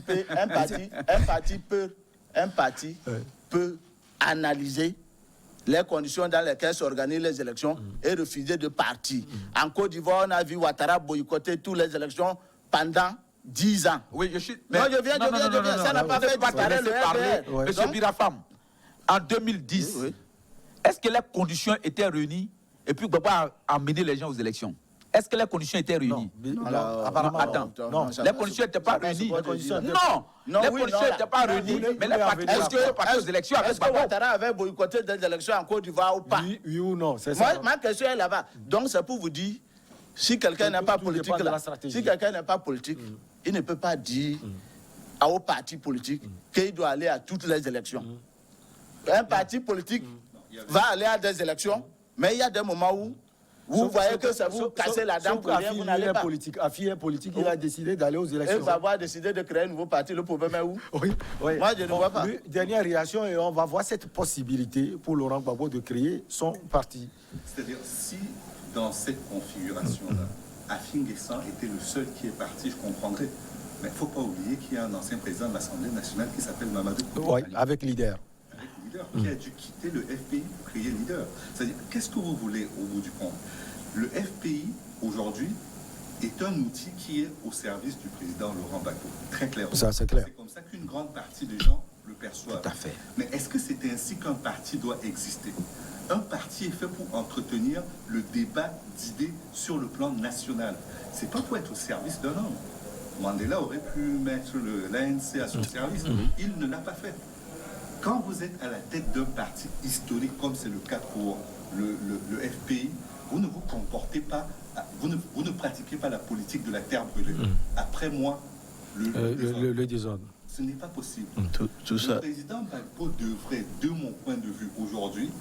peut analyser les conditions dans lesquelles s'organisent les élections et refuser de partir. En Côte d'Ivoire, on a vu Ouattara boycotter toutes les élections pendant 10 ans. Oui, je suis... Non, je viens. Ça n'a pas fait parler le RDR. Monsieur Birafam, en 2010, est-ce que les conditions étaient réunies et puis Gbagbo a mené les gens aux élections? Est-ce que les conditions étaient réunies? Apparemment, attends. Non, les conditions n'étaient pas réunies. Non, les conditions n'étaient pas réunies. Mais les partis sont partis aux élections avec Gbagbo. Est-ce que Ouattara avait boycotté des élections en Côte d'Ivoire ou pas? Oui ou non, c'est ça. Ma question est là-bas. Donc, c'est pour vous dire, si quelqu'un n'est pas politique, il ne peut pas dire aux partis politiques qu'il doit aller à toutes les élections. Un parti politique va aller à des élections, mais il y a des moments où vous voyez que ça vous casse la dent pour rien, vous n'allez pas. Afi est politique, il a décidé d'aller aux élections. Il va avoir décidé de créer un nouveau parti, le problème est où? Oui. Moi, je ne vois pas. Dernière réaction, et on va voir cette possibilité pour Laurent Gbagbo de créer son parti. C'est-à-dire, si dans cette configuration-là, Afin Guessa était le seul qui est parti, je comprendrais. Mais il ne faut pas oublier qu'il y a un ancien président de l'Assemblée nationale qui s'appelle Mamadou Koulibaly. Oui, avec Leader. Qui a dû quitter le FPI pour créer Leader. C'est-à-dire, qu'est-ce que vous voulez au bout du compte? Le FPI, aujourd'hui, est un outil qui est au service du président Laurent Gbagbo. Très clairement. Ça, c'est clair. C'est comme ça qu'une grande partie des gens le perçoivent. Tout à fait. Mais est-ce que c'est ainsi qu'un parti doit exister? Un parti est fait pour entretenir le débat d'idées sur le plan national. C'est pas pour être au service d'un homme. Mandela aurait pu mettre l'ANC à son service. Il ne l'a pas fait. Quand vous êtes à la tête d'un parti historique, comme c'est le cas pour le FPI, vous ne vous comportez pas, vous ne pratiquez pas la politique de la terre brûlée. Après moi, Le désordre. ce n'est pas possible. Tout ça. Le président Gbagbo devrait, de mon point de vue aujourd'hui,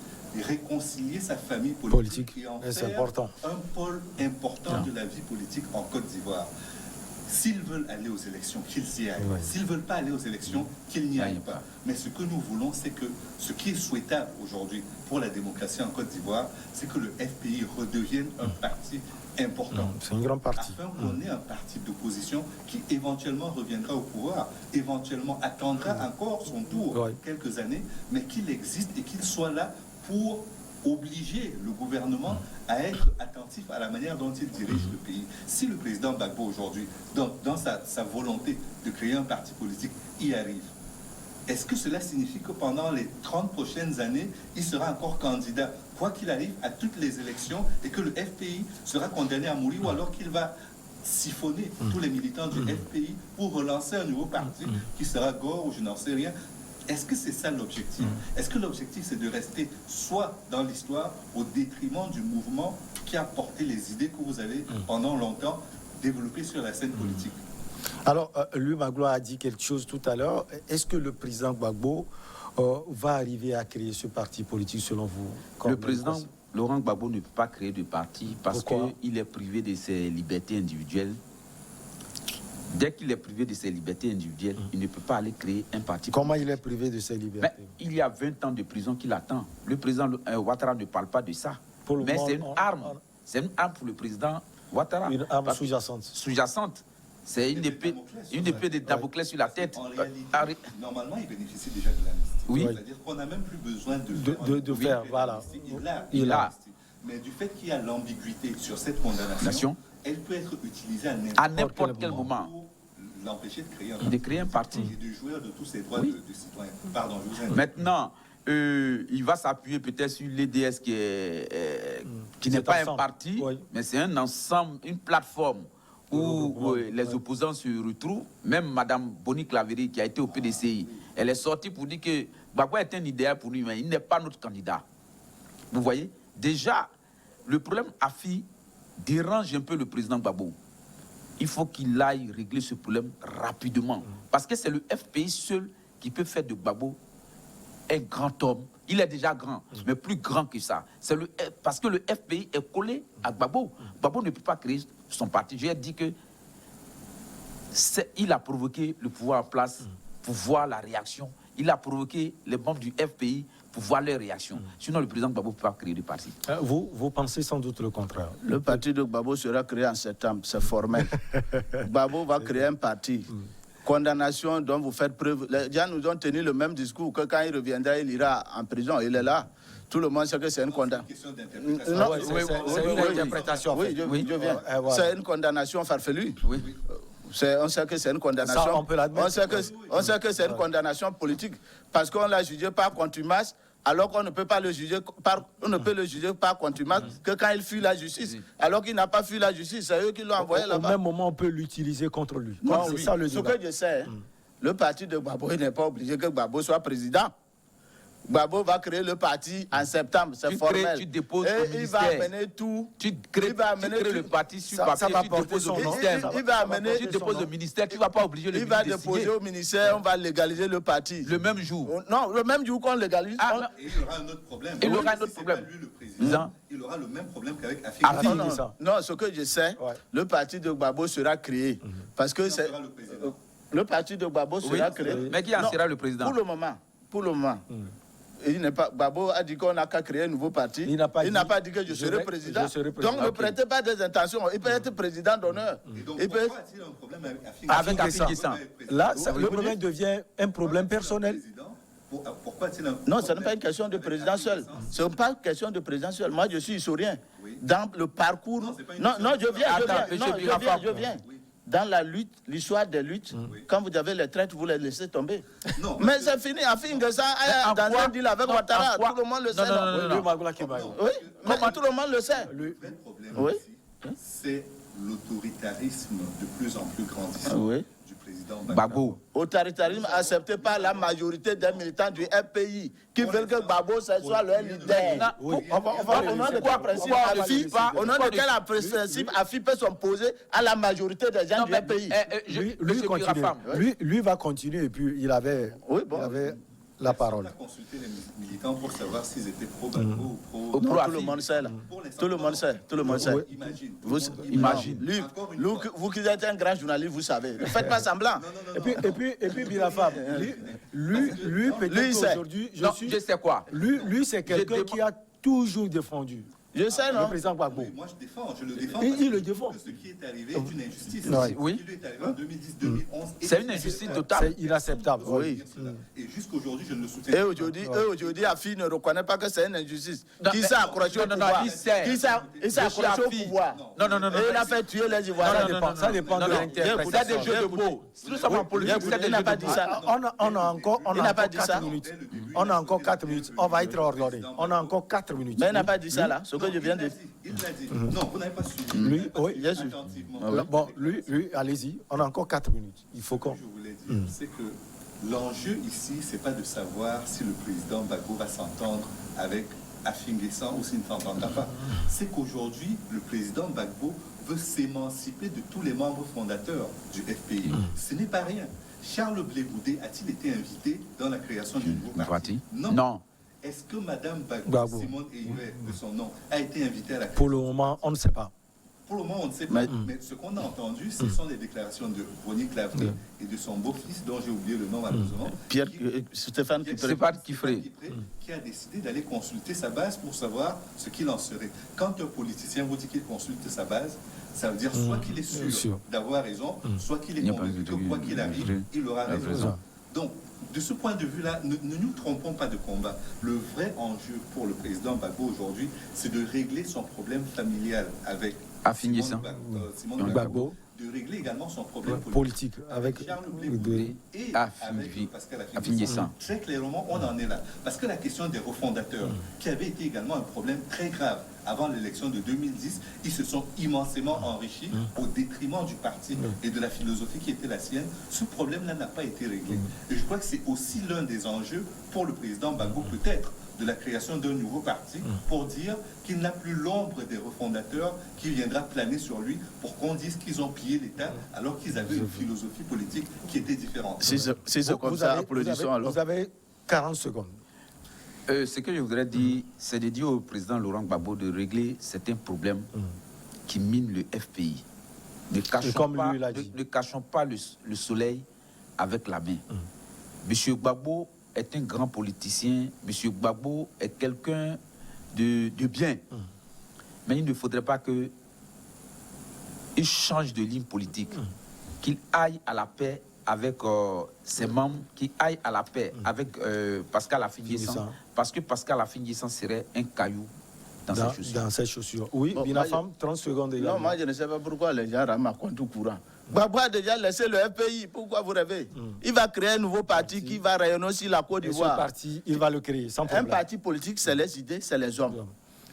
réconcilier sa famille politique et en C'est faire important. un pôle important de la vie politique en Côte d'Ivoire. S'ils veulent aller aux élections, qu'ils y aillent. Ouais. S'ils ne veulent pas aller aux élections, qu'ils n'y aillent pas. Mais ce que nous voulons, c'est que ce qui est souhaitable aujourd'hui pour la démocratie en Côte d'Ivoire, c'est que le FPI redevienne un parti important. C'est une grande partie. Afin qu'on ait un parti d'opposition qui éventuellement reviendra au pouvoir, éventuellement attendra encore son tour Ouais. quelques années, mais qu'il existe et qu'il soit là pour obliger le gouvernement à être attentif à la manière dont il dirige le pays. Si le président Gbagbo aujourd'hui, dans sa volonté de créer un parti politique, y arrive, est-ce que cela signifie que pendant les 30 prochaines années, il sera encore candidat, quoi qu'il arrive, à toutes les élections et que le FPI sera condamné à mourir, ou alors qu'il va siphonner tous les militants du FPI pour relancer un nouveau parti qui sera Gore ou je n'en sais rien? Est-ce que c'est ça l'objectif? Est-ce que l'objectif, c'est de rester soit dans l'histoire au détriment du mouvement qui a porté les idées que vous avez pendant longtemps développées sur la scène politique? Alors, lui, Magloire a dit quelque chose tout à l'heure. Est-ce que le président Gbagbo va arriver à créer ce parti politique selon vous? Le président Laurent Gbagbo ne peut pas créer de parti parce Pourquoi? qu'il est privé de ses libertés individuelles. Dès qu'il est privé de ses libertés individuelles, il ne peut pas aller créer un parti. Comment il est privé de ses libertés? Mais il y a 20 ans de prison qui l'attend. Le président Ouattara ne parle pas de ça. Pour le Mais moment, c'est une arme. C'est une arme pour le président Ouattara. Une arme Parce- sous-jacente. Sous-jacente. C'est une épée de Damoclès sur la tête. En réalité, normalement, il bénéficie déjà de l'amnistie. Oui. C'est-à-dire qu'on n'a même plus besoin de faire, voilà. Il a. a. Mais du fait qu'il y a l'ambiguïté sur cette condamnation, elle peut être utilisée À n'importe quel moment. pour l'empêcher de créer un parti. Et de jouir de tous ses droits Oui. de citoyen. Pardon, je vous invite. Maintenant, il va s'appuyer peut-être sur l'EDS qui n'est Cet pas un ensemble. parti, Oui. mais c'est un ensemble, une plateforme où les opposants se retrouvent. Même Mme Boni Claverie, qui a été au PDCI, elle est sortie pour dire que Gbagbo est un idéal pour lui, mais il n'est pas notre candidat. Vous voyez? Déjà, le problème AFI dérange un peu le président Gbagbo. Il faut qu'il aille régler ce problème rapidement. Parce que c'est le FPI seul qui peut faire de Gbagbo un grand homme. Il est déjà grand, mais plus grand que ça. Parce que le FPI est collé à Gbagbo. Gbagbo ne peut pas créer son parti. Je lui ai dit que il a provoqué le pouvoir en place pour voir la réaction. Il a provoqué les membres du FPI pour voir leur réaction. Sinon, le président Gbagbo ne peut pas créer de parti. Vous pensez sans doute le contraire. Le parti de Gbagbo sera créé en septembre, c'est formel. Gbagbo va créer un parti. Condamnation dont vous faites preuve. Les gens nous ont tenu le même discours que quand il reviendra, il ira en prison. Il est là. Tout le monde sait que c'est une condamnation. Non, C'est une interprétation. Oui, je viens. C'est une condamnation farfelue. Oui. On sait que c'est une condamnation. Ça, on peut l'admettre. On sait que c'est une condamnation politique parce qu'on l'a jugé par contumace, alors qu'on ne peut pas le juger par contumace que quand il fuit la justice. Alors qu'il n'a pas fui la justice, c'est eux qui l'ont envoyé Au là-bas. même moment, on peut l'utiliser contre lui. Non, C'est oui. ça le Ce débat. que je sais, le parti de Gbagbo, il n'est pas obligé que Gbagbo soit président. Gbagbo va créer le parti en septembre, c'est formel. Tu déposes Et au il va ministère. amener tout. Tu crées le parti sur papier, va tu porter déposes au son nom. ministère. Il va amener. Tu déposes au ministère, tu ne vas pas obliger le Il va ministre de déposer signer au ministère, on va légaliser le parti. le même jour. Non, le même jour qu'on légalise. Ah, on- non. Et il aura un autre problème. Il aura un Si autre c'est problème. pas lui le président, Non. il aura le même problème qu'avec Afi. Afi. Non, non, c'est ça. non, ce que je sais, Ouais. le parti de Gbagbo sera créé. Parce que c'est. sera le président? Le parti de Gbagbo Oui, sera créé. mais qui en Non, sera le président? Pour le moment. Il n'est pas, Gbagbo a dit qu'on n'a qu'à créer un nouveau parti. Il n'a pas dit que je serai président. je serai président. Donc ne Ok. prêtez pas des intentions. Il peut être président d'honneur. Et donc, Il peut pourquoi a-t-il un problème avec Afi? Avec Afi Afi Guessant. Là, Oui, le vous problème dites- devient un problème personnel. Pourquoi a-t-il un Non, ce n'est problème pas une question de avec président Afi seul. Guessant? Ce n'est pas une question de président seul. Moi, je suis historien. Oui. Dans le parcours. Non, c'est pas une Non, question. non, je viens. Attends, Non, monsieur Birafan. je viens. Oui. dans la lutte, l'histoire des luttes, quand vous avez les traites, vous les laissez tomber. Non, Mais c'est fini, Afin N'Guessan, dans un deal avec Ouattara, tout le monde le sait. Oui, Magoula Kebayo. Oui, mais tout le monde le sait. Le vrai problème Oui. ici, c'est l'autoritarisme de plus en plus grandissant Oui. du président Gbagbo. Autoritarisme accepté par la majorité des militants du FPI qui veulent que Gbagbo soit leur leader. Oui. Au nom de quel principe AFI peut s'opposer à la majorité des gens du FPI? Lui va continuer et puis il avait la parole. On a consulté les militants pour savoir s'ils étaient pro-Gbagbo ou pro... Non, tout le monde sait là. Tout le monde sait. Tout le monde sait. Imagine. Vous imaginez. Vous qui êtes un grand journaliste, vous savez. Ne faites pas semblant. Et puis Birafam, lui peut-être aujourd'hui, je sais quoi. Lui c'est quelqu'un qui a toujours défendu. Je sais, non? Le président Gbagbo. Moi, je le défends. Il le défend. Ce qui est arrivé est une injustice. Oui. Ce qui lui est arrivé en 2010-2011. C'est une injustice totale. C'est inacceptable. Oui. Et jusqu'aujourd'hui, je ne le soutiens Et pas. aujourd'hui, AFI ne reconnaît pas que c'est une injustice. Non, Qui mais- s'est accroché au non, pouvoir? il sait. Il s'est accroché au pouvoir. Non. Et il a fait tuer les Ivoiriens. Ça dépend de l'interprétation. C'est des jeux de mots. Tout ça, en politique, c'est des Il n'a jeux pas de dit mots. ça. On a encore Il n'a pas dit 4 ça. minutes. On a encore 4 minutes. On va être ordonné. On a encore 4 minutes. Mais il n'a pas dit ça là, ce que je viens de dire. Il l'a dit. Non, vous n'avez pas suivi. Lui, oui. Bien sûr. Attentivement. Ah oui. Bon, lui, allez-y. On a encore 4 minutes. Il faut Ce qu'on. que je voulais dire, c'est que l'enjeu ici, c'est pas de savoir si le président Gbagbo va s'entendre avec Afin N'Guessan ou s'il ne s'entendra pas. C'est qu'aujourd'hui, le président Gbagbo veut s'émanciper de tous les membres fondateurs du FPI. Ce n'est pas rien. Charles Blé Goudé a-t-il été invité dans la création du nouveau parti? Non. Est-ce que Mme Gbagbo. Gbagbo, Simone Eyoué, de son nom, a été invitée à la Pour création? le moment, on ne sait pas. Pour le moment, on ne sait pas. Mais ce qu'on a entendu, ce sont les déclarations de Ronnie Clavré et de son beau-fils, dont j'ai oublié le nom malheureusement. Stéphane Kiffré. Qui a décidé d'aller consulter sa base pour savoir ce qu'il en serait. Quand un politicien vous dit qu'il consulte sa base, ça veut dire soit qu'il est sûr d'avoir raison, soit qu'il est convaincu que quoi qu'il arrive, il aura raison. Donc, de ce point de vue-là, ne nous trompons pas de combat. Le vrai enjeu pour le président Gbagbo aujourd'hui, c'est de régler son problème familial avec Afin N'Guessan. Simone Gbagbo, de régler également son problème Politique avec Charles Blé Goudé et avec Pascal Afin N'Guessan. Très clairement, on en est là. Parce que la question des refondateurs, qui avait été également un problème très grave avant l'élection de 2010, ils se sont immensément enrichis au détriment du parti et de la philosophie qui était la sienne. Ce problème-là n'a pas été réglé. Et je crois que c'est aussi l'un des enjeux pour le président Gbagbo, peut-être, de la création d'un nouveau parti, pour dire qu'il n'a plus l'ombre des refondateurs qui viendra planer sur lui pour qu'on dise qu'ils ont pillé l'État alors qu'ils avaient une philosophie politique qui était différente. C'est comme ça, applaudissons alors. Vous avez 40 secondes. Ce que je voudrais dire, c'est de dire au président Laurent Gbagbo de régler certains problèmes qui minent le FPI. Ne cachons pas le soleil avec la main. Monsieur Gbagbo est un grand politicien. Monsieur Gbagbo est quelqu'un de bien. Mais il ne faudrait pas qu'il change de ligne politique. Qu'il aille à la paix avec ses membres, qu'il aille à la paix avec Pascal Afin N'Guessan, parce que Pascal Afin N'Guessan serait un caillou dans ses chaussures. Oui, Bon, Binafam, 30 secondes également. Non, moi je ne sais pas pourquoi les gens rament à compte courant. Gbagbo a déjà laissé le FPI, pourquoi vous rêvez? Il va créer un nouveau parti qui va rayonner aussi la Côte Et ce d'Ivoire. parti, il va le créer, sans Un problème. parti politique, c'est les idées, c'est les hommes.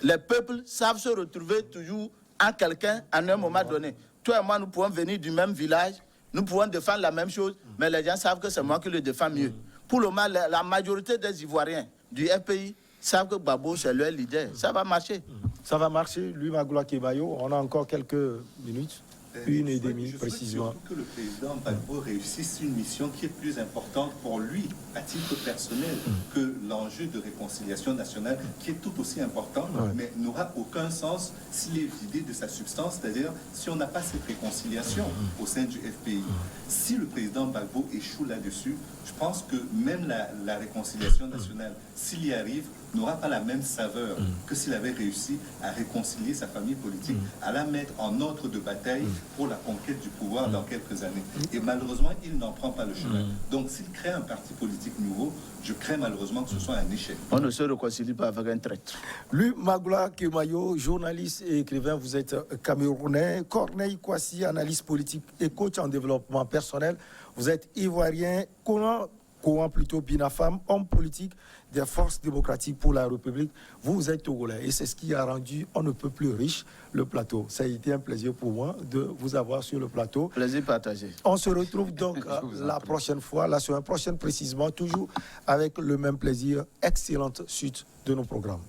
Les peuples savent se retrouver toujours en quelqu'un à un moment donné. Toi et moi, nous pouvons venir du même village, nous pouvons défendre la même chose, mais les gens savent que c'est moi qui le défends mieux. Pour le moment, la majorité des Ivoiriens du FPI savent que Gbagbo, c'est leur leader. Ça va marcher. Ça va marcher. Lui, Magoula Kebayo, on a encore quelques minutes. 1h30 précisément. Je souhaite que le président Gbagbo réussisse une mission qui est plus importante pour lui, à titre personnel, que l'enjeu de réconciliation nationale, qui est tout aussi important, mais n'aura aucun sens s'il est vidé de sa substance, c'est-à-dire si on n'a pas cette réconciliation au sein du FPI. Si le président Gbagbo échoue là-dessus, je pense que même la réconciliation nationale, s'il y arrive, n'aura pas la même saveur que s'il avait réussi à réconcilier sa famille politique, à la mettre en ordre de bataille pour la conquête du pouvoir dans quelques années. Et malheureusement, il n'en prend pas le chemin. Donc s'il crée un parti politique nouveau, je crains malheureusement que ce soit un échec. On ne se réconcilie pas avec un traître. Lui, Magloire Kemayo, journaliste et écrivain, vous êtes camerounais. Corneille Kwasi, analyste politique et coach en développement personnel. Vous êtes ivoirien. Courant plutôt Binafam, homme politique des forces démocratiques pour la République. Vous êtes togolais et c'est ce qui a rendu on ne peut plus riche le plateau. Ça a été un plaisir pour moi de vous avoir sur le plateau. Plaisir partagé. On se retrouve donc la prochaine fois, la semaine prochaine précisément, toujours avec le même plaisir. Excellente suite de nos programmes.